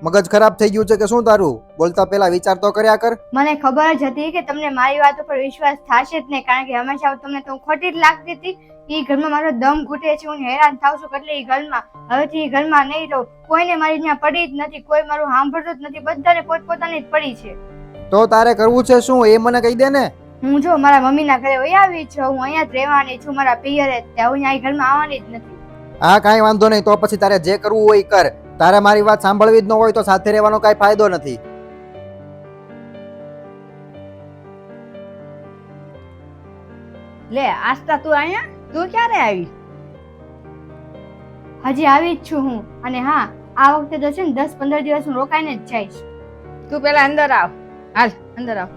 મગજ ખરાબ થઈ ગયું છે કે શું તારું? બોલતા પહેલા વિચાર તો કર્યા કર. મને ખબર જ હતી કે તમને મારી વાત ઉપર વિશ્વાસ થશે જ નહીં, કારણ કે હંમેશા તમને તો હું ખોટી જ લાગતી હતી. એ ઘરમાં મારો દમ ઘૂટે છે, હું હેરાન થાઉં છું એટલે એ ઘરમાં હવેથી એ ઘરમાં નહીં રહું. કોઈને મારી ત્યાં પડી જ નથી, કોઈ મારું સાંભળતું જ નથી, બધાને પોતપોતાની જ પડી છે. તો તારે કરવું છે શું એ મને કહી દે ને. હું જો મારા મમ્મીના ઘરે વહી આવી છું, હું અહીંયા જ રહેવાની છું, મારા પિયરે જ. હું અહીંયા ઘરમાં આવવાની જ નથી. હા કાંઈ વાંધો નહીં, તો પછી તારે જે કરવું હોય એ કર. તારે મારી વાત સાંભળવી જ ન હોય તો સાથે રહેવાનો કાંઈ ફાયદો નથી. લે આસ્તા તું અહીંયા? તું ક્યારે આવી? હજી આવી જ છું હું. અને હા, આ વખતે તો છે ને 10-15 દિવસ હું રોકાઈને જ જઈશ. તું પેલા અંદર આવ. હાલ અંદર આવ.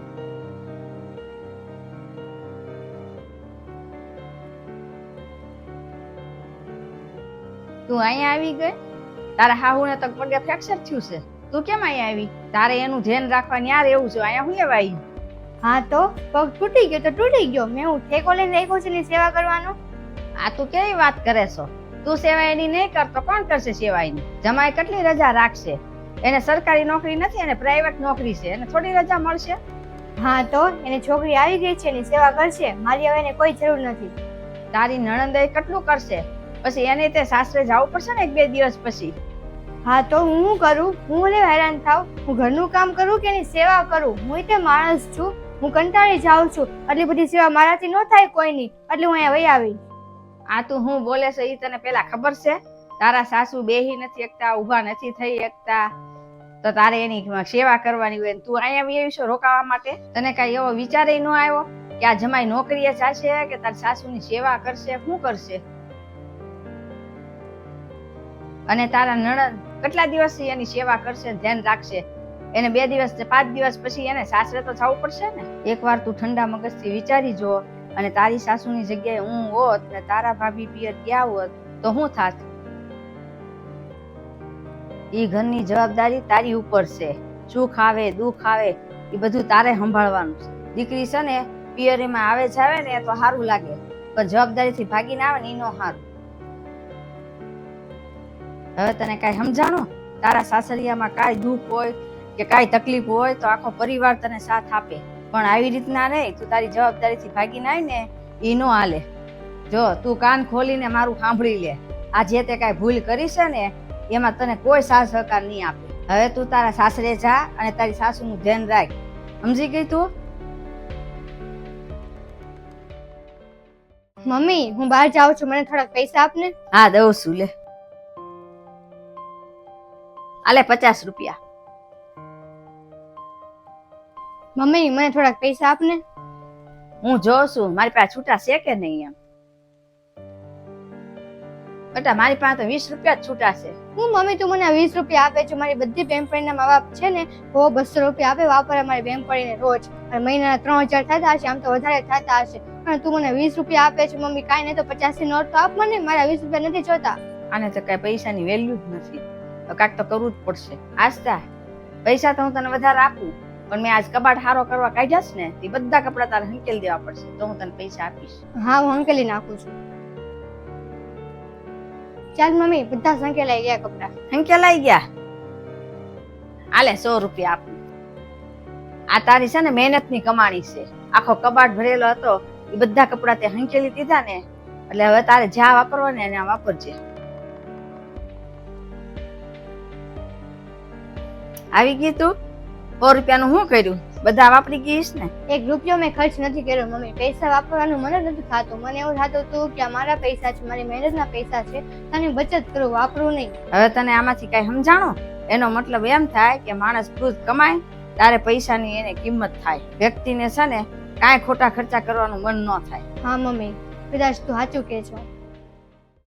તું અહીંયા આવી ગઈ? તારા હાહુને તો પગે ફ્રેક્ચર થયું છે, તું કેમ અહીંયા આવી? તારે એનું ધ્યાન રાખવા ન્યા રહેવું છે, અહીંયા હું એવા આવી? હા તો પગ તૂટી ગયો તો તૂટી ગયો, મેં હું ઠેકો લઈને રાખ્યો છે એની સેવા કરવાનો. આ તું કેવી વાત કરે છો? તું સેવા એની નહીં કરતો કોણ કરશે સેવા એની? જમાઈ કેટલી રજા રાખશે? એને સરકારી નોકરી નથી, એને પ્રાઇવેટ નોકરી છે, એને થોડી રજા મળશે? હા તો એની છોકરી આવી ગઈ છે, એની સેવા કરશે, મારી હવે એને કોઈ જરૂર નથી. તારી નણંદ કેટલું કરશે? પછી એને તે સાસરે જવું પડશે ને 1-2 દિવસ પછી. હા તો હું શું કરું? હું ભલે હેરાન થાવ, હું ઘરનું કામ કરું કે એની સેવા કરું? હું તે માણસ છું, હું કંટાળી જાઉં છું. આટલી બધી સેવા મારાથી ન થાય કોઈની, એટલે હું અહીંયા વહી આવી. આ તું હું બોલે છે એ તને પેલા ખબર છે? તારા સાસુ બેહી નથી એકતા, ઊભા નથી થઈ એકતા, તો તારે એની સેવા કરવાની હોય. તું અહીંયા આવી છો રોકાવા માટે? તને કઈ એવો વિચાર ન આવ્યો કે આ જમાઈ નોકરીએ જશે કે તારી સાસુની સેવા કરશે? શું કરશે? અને તારા નણંદ કેટલા દિવસથી એની સેવા કરશે, ધ્યાન રાખશે? એને 2 દિવસ 5 દિવસ પછી એને સાસરે તો જવું પડશે ને. એકવાર તું ઠંડા મગજથી વિચારી જો, અને તારી સાસુની જગ્યાએ હું હોત ને તારા ભાભી પિયર ગયા હોત તો શું થાત? ઈ ઘરની જવાબદારી તારી ઉપર છે. સુખ આવે દુઃખ આવે એ બધું તારે સંભાળવાનું છે. દીકરી છે ને પિયરીમાં આવે જાવે ને તો સારું લાગે, પણ જવાબદારીથી ભાગીને આવે ને એ નો સારું. હવે તને કાંઈ સમજાણું? તારા સાસરિયામાં કાંઈ દુઃખ હોય કે કાંઈ તકલીફ હોય તો આખો પરિવાર તને સાથ આપે, પણ આવી રીતના નહીં. તું તારી જવાબદારીથી ભાગીને આવી ને એ નો હાલે. જો તું કાન ખોલીને મારું સાંભળી લે. આ જે તે કાંઈ ભૂલ કરી છે ને એમાં તને કોઈ સાથ સહકાર નહીં આપે. હવે તું તારા સાસરે જા અને તારી સાસુનું ધ્યાન રાખ. સમજી ગઈ તું? મમ્મી હું બહાર જાઉં છું, મને થોડાક પૈસા આપને. હા દઉં છું, લે આલે 50 રૂપિયા. મમ્મી મને થોડાક પૈસા આપને. હું જોઉં છું મારી પાસે છૂટા છે કે નહીં એમ. બેટા મારી પાસે તો 20 રૂપિયા જ છૂટા છે. હું મમ્મી તું મને 20 રૂપિયા આપે છે? મારી બધી બેનપણીના મા બાપ છે ને 200 રૂપિયા આપે, વાપરે મારી બેનપણીને રોજ, અને મહિનાના 3000 થતા હશે, આમ તો વધારે થતા હશે, પણ તું મને 20 રૂપિયા આપે છે. મમ્મી કાંઈ નહીં તો 50 ની નોટ તો આપ મને, મારા 20 રૂપિયા નથી જોતા. આને તો કઈ પૈસાની વેલ્યુ જ નથી, તો કાંઈક તો કરવું જ પડશે. આસ્તા પૈસા તો હું તને વધારે આપું, પણ મેં આજ કબાટ હારો કરવા કાઢ્યા છે ને તે બધા કપડા તારે હંકેલી દેવા પડશે, તો હું તને પૈસા આપીશ. હા હું હંકેલી નાખું છું. ચાલ મમ્મી બધા સંકેલાઈ ગયા કપડા. હંકેલાઈ ગયા? આલે 100 રૂપિયા આપું. આ તારી છે ને મહેનતની કમાણી છે. આખો કબાટ ભરેલો હતો એ બધા કપડા તે હંકેલી દીધા ને, એટલે હવે તારે જ્યાં વાપરવા ને ત્યાં વાપરજે. આવી ગઈ તું? 100 રૂપિયાનું શું કર્યું? બધા વાપરી ગઈશ ને? 1 રૂપિયો મેં ખર્ચ નથી કર્યો મમ્મી. પૈસા વાપરવાનું મને નથી થતું. મને એવું થતું હતું કે આ મારા પૈસા છે, મારી મહેનતના પૈસા છે, અને બચત કરું, વાપરું નહીં. હવે તને આમાંથી કઈ સમજાણો? એનો મતલબ એમ થાય કે માણસ ખુદ કમાય તારે પૈસાની એને કિંમત થાય. વ્યક્તિને છે ને કાંઈ ખોટા ખર્ચા કરવાનું મન ન થાય. હા મમ્મી કદાચ તું સાચું કહે છો.